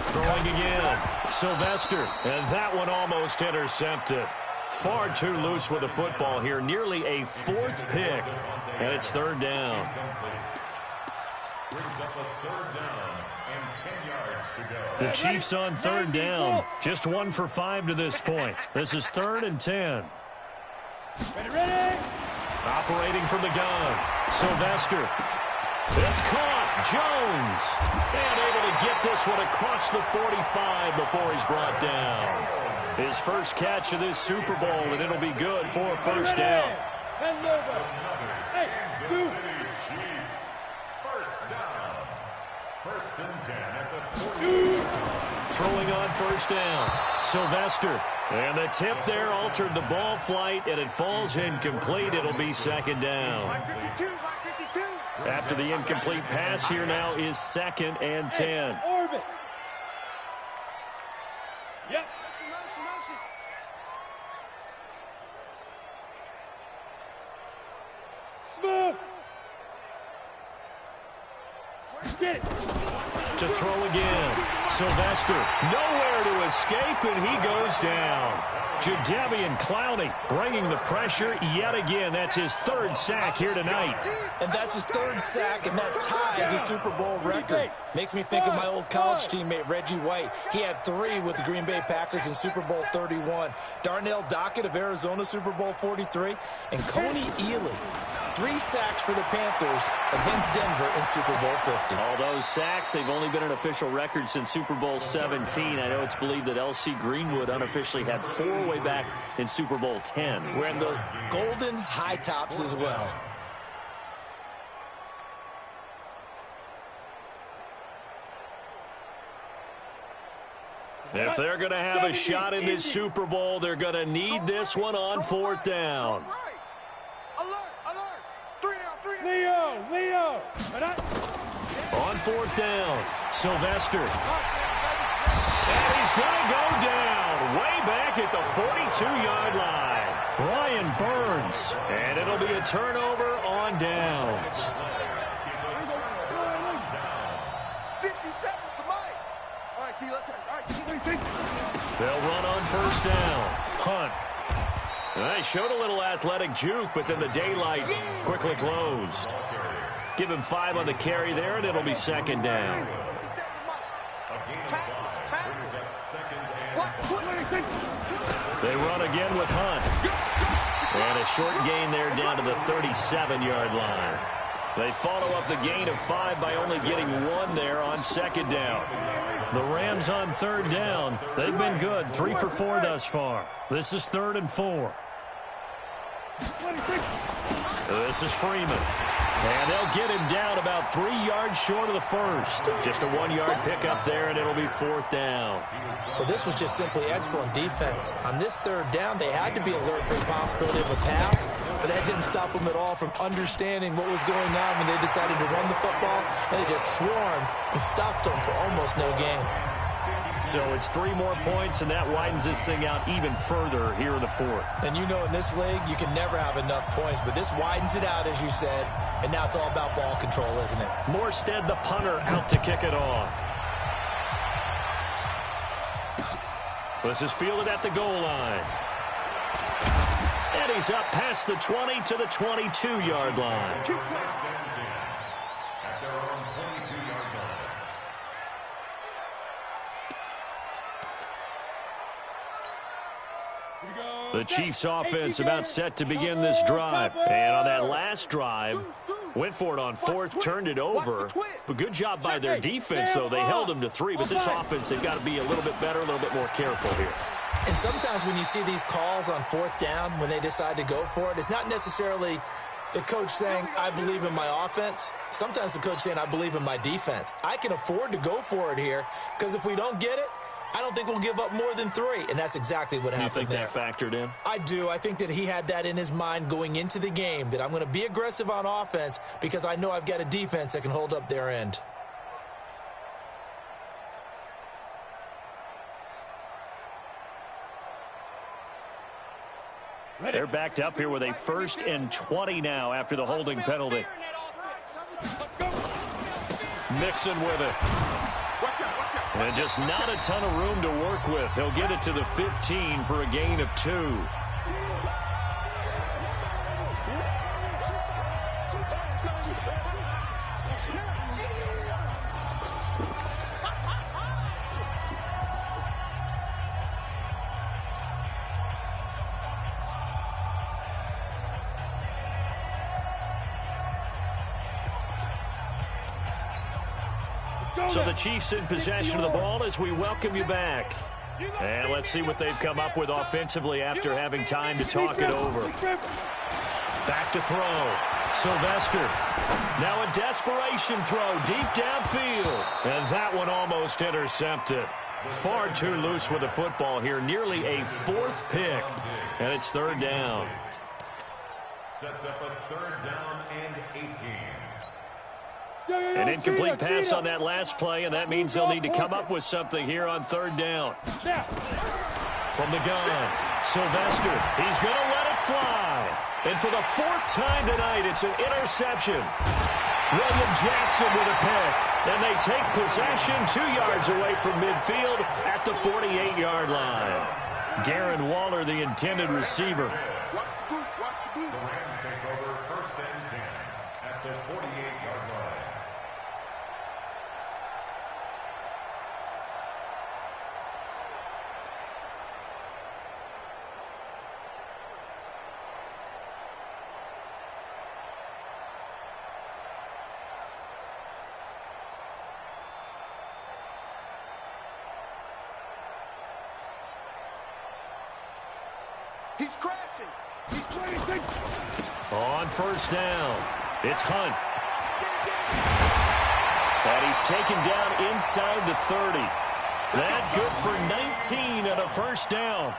Throwing again. Sylvester. And that one almost intercepted. Far too loose with the football here. Nearly a 4th pick. And it's 3rd down. The Chiefs on 3rd down. Just 1 for 5 to this point. This is 3rd and 10. Ready? Operating from the gun. Sylvester. It's caught. Jones. And able to get this one across the 45 before he's brought down. His first catch of this Super Bowl, and it'll be good for a 1st down. 10 over. 8, 2. First down. 1st and 10 at the 40. Throwing on 1st down. Sylvester. And the tip there altered the ball flight, and it falls incomplete. It'll be 2nd down. After the incomplete pass, here now is 2nd and 10. Orbit. Yep. Smooth. Get it. To throw again. Sylvester, nowhere to escape, and he goes down. Jadeveon Clowney bringing the pressure yet again. That's his third sack here tonight. And that's his third sack, and that ties a Super Bowl record. Makes me think of my old college teammate, Reggie White. He had 3 with the Green Bay Packers in Super Bowl 31. Darnell Dockett of Arizona, Super Bowl 43. And Coney Ely, 3 sacks for the Panthers against Denver in Super Bowl 50. All those sacks, they've only been an official record since Super Bowl 17. I know it's believed that L.C. Greenwood unofficially had 4 way back in Super Bowl 10. Wearing those golden high tops as well. If they're going to have a shot in this Super Bowl, they're going to need this one on 4th down. Leo. On 4th down, Sylvester. And he's going to go down way back at the 42-yard line. Brian Burns. And it'll be a turnover on downs. 57 to Mike. All right, T, let's They'll run on 1st down. Hunt. They showed a little athletic juke, but then the daylight quickly closed. Give him 5 on the carry there, and it'll be 2nd down. They run again with Hunt. And a short gain there down to the 37-yard line. They follow up the gain of 5 by only getting 1 there on 2nd down. The Rams on 3rd down. They've been good, 3 for 4 thus far. This is 3rd and 4. This is Freeman. And they'll get him down about 3 yards short of the first. Just a 1-yard pickup there, and it'll be 4th down. Well, this was just simply excellent defense. On this 3rd down, they had to be alert for the possibility of a pass, but that didn't stop them at all from understanding what was going on when they decided to run the football, and they just swarmed and stopped them for almost no gain. So it's 3 more points, and that widens this thing out even further here in the 4th. And you know in this league, you can never have enough points, but this widens it out, as you said, and now it's all about ball control, isn't it? Morstead, the punter, out to kick it off. This is fielded at the goal line. And he's up past the 20 to the 22-yard line. At their own 22-yard line. The Chiefs offense about set to begin this drive. And on that last drive, went for it on 4th, turned it over. But good job by their defense, though. They held them to 3. But this offense, they've got to be a little bit better, a little bit more careful here. And sometimes when you see these calls on 4th down, when they decide to go for it, it's not necessarily the coach saying, I believe in my offense. Sometimes the coach saying, I believe in my defense. I can afford to go for it here, because if we don't get it, I don't think we'll give up more than 3, and that's exactly what happened there. You think that factored in? I do. I think that he had that in his mind going into the game, that I'm going to be aggressive on offense because I know I've got a defense that can hold up their end. They're backed up here with a 1st and 20 now after the holding penalty. Mixon with it. And just not a ton of room to work with. He'll get it to the 15 for a gain of 2. So the Chiefs in possession of the ball as we welcome you back. And let's see what they've come up with offensively after having time to talk it over. Back to throw. Sylvester. Now a desperation throw deep downfield. And that one almost intercepted. Far too loose with the football here. Nearly a 4th pick. And it's 3rd down. Sets up a 3rd down and 18. An incomplete pass on that last play, and that means they'll need to come up with something here on 3rd down. From the gun, Sylvester, he's going to let it fly. And for the 4th time tonight, it's an interception. William Jackson with a pick. And they take possession 2 yards away from midfield at the 48-yard line. Darren Waller, the intended receiver. Watch the boot. Watch the boot. The Rams take over 1st and 10 at the 48-yard line. He's crashing. He's trying to On 1st down, it's Hunt. And he's taken down inside the 30. That good for 19 and a 1st down.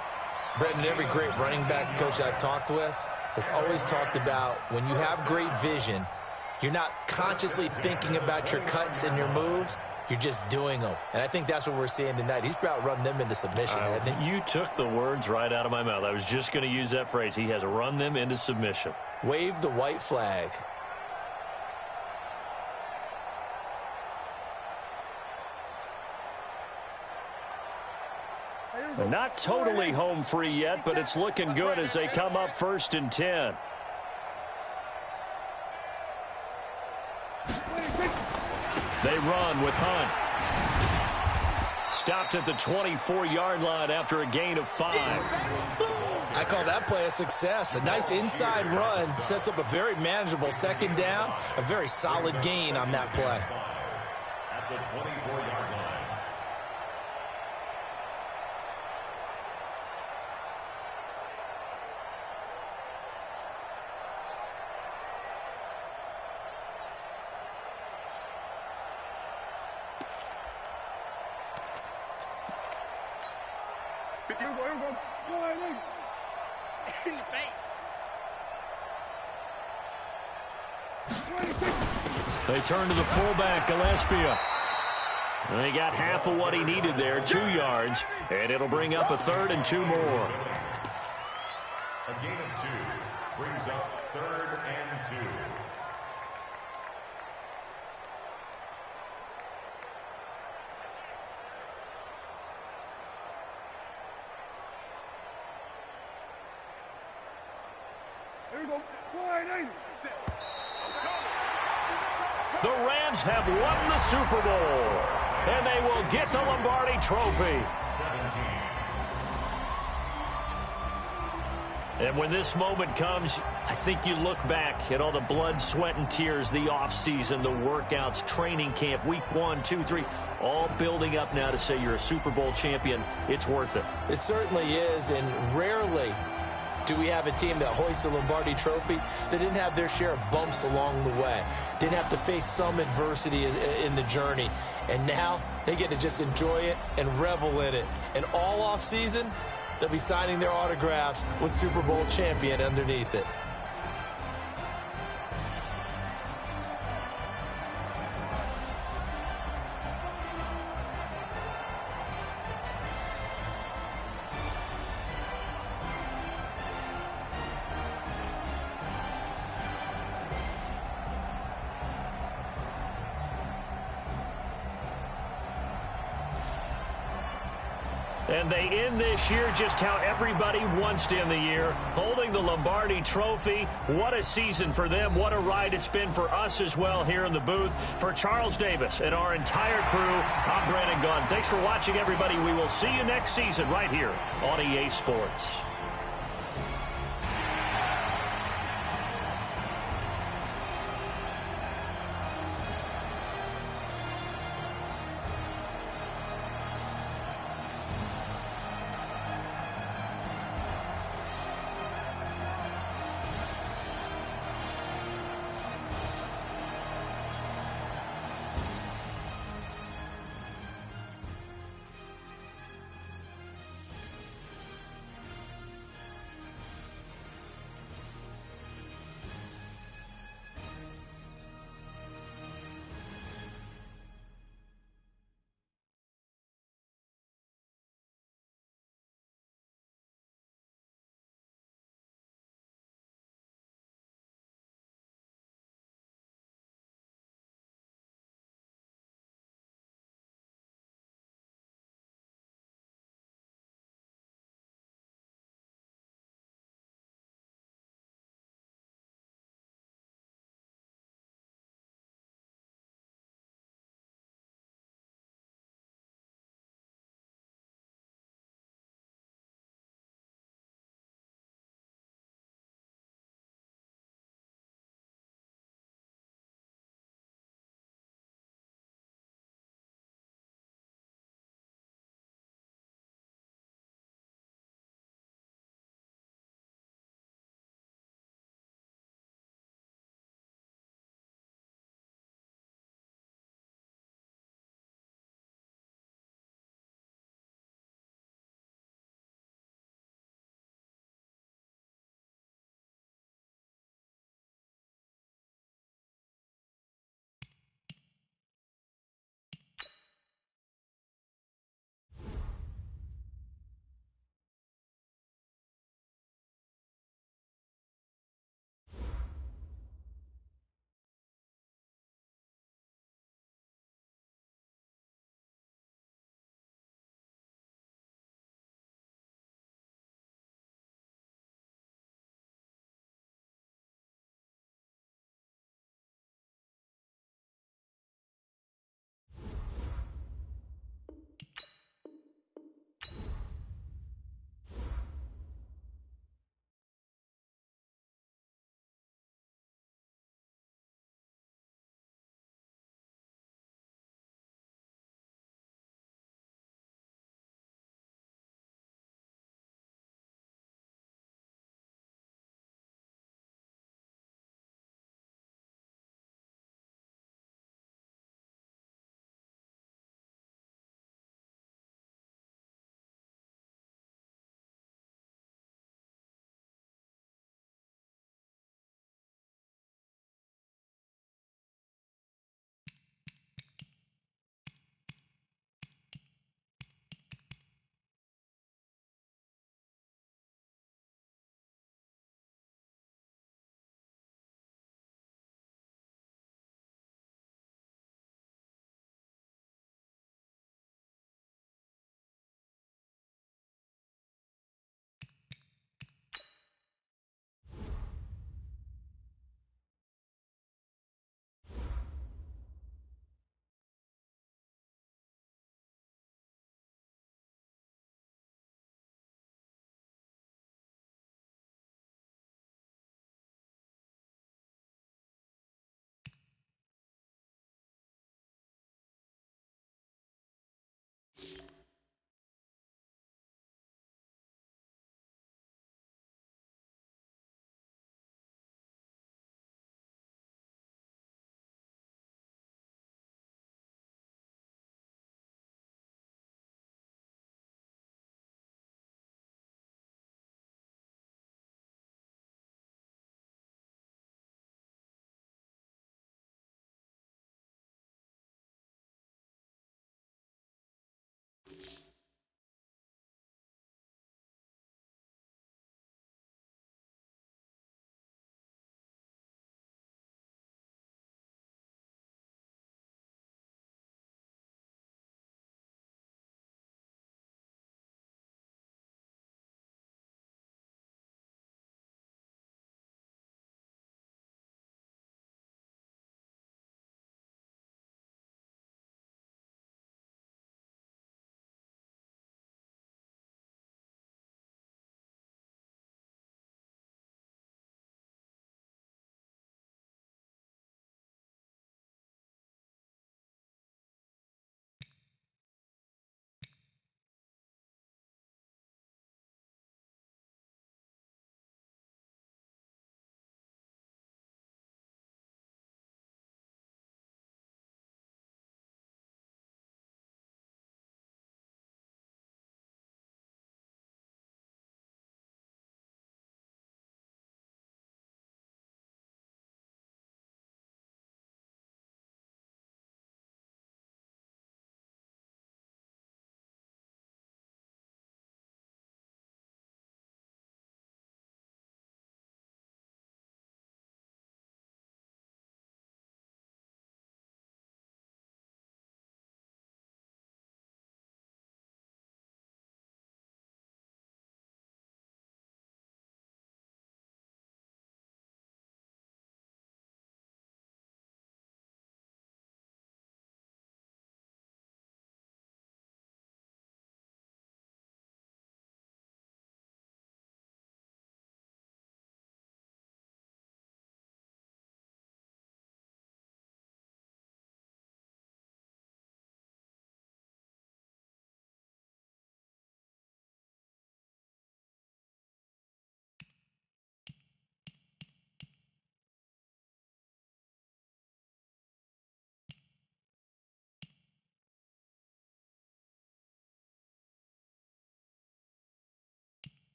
Brendan, every great running backs coach I've talked with has always talked about when you have great vision, you're not consciously thinking about your cuts and your moves. You're just doing them. And I think that's what we're seeing tonight. He's about run them into submission, hasn't he? You took the words right out of my mouth. I was just going to use that phrase. He has run them into submission. Wave the white flag. Not totally home free yet, but it's looking good as they come up 1st and 10. They run with Hunt. Stopped at the 24-yard line after a gain of 5. I call that play a success. A nice inside run sets up a very manageable 2nd down. A very solid gain on that play. At the 24-yard line. In the face. They turn to the fullback, Gillespie. They got half of what he needed there, 2 yards, and it'll bring up a 3rd and 2 more. A gain of 2 brings up 3rd and 2. The Rams have won the Super Bowl, and they will get the Lombardi Trophy. 17. And when this moment comes, I think you look back at all the blood, sweat, and tears, the offseason, the workouts, training camp, week 1, 2, 3, all building up now to say you're a Super Bowl champion. It's worth it. It certainly is, and rarely do we have a team that hoists a Lombardi Trophy that didn't have their share of bumps along the way, didn't have to face some adversity in the journey, and now they get to just enjoy it and revel in it. And all offseason, they'll be signing their autographs with Super Bowl champion underneath it. And they end this year just how everybody wants to end the year, holding the Lombardi Trophy. What a season for them. What a ride it's been for us as well here in the booth. For Charles Davis and our entire crew, I'm Brandon Gunn. Thanks for watching, everybody. We will see you next season right here on EA Sports.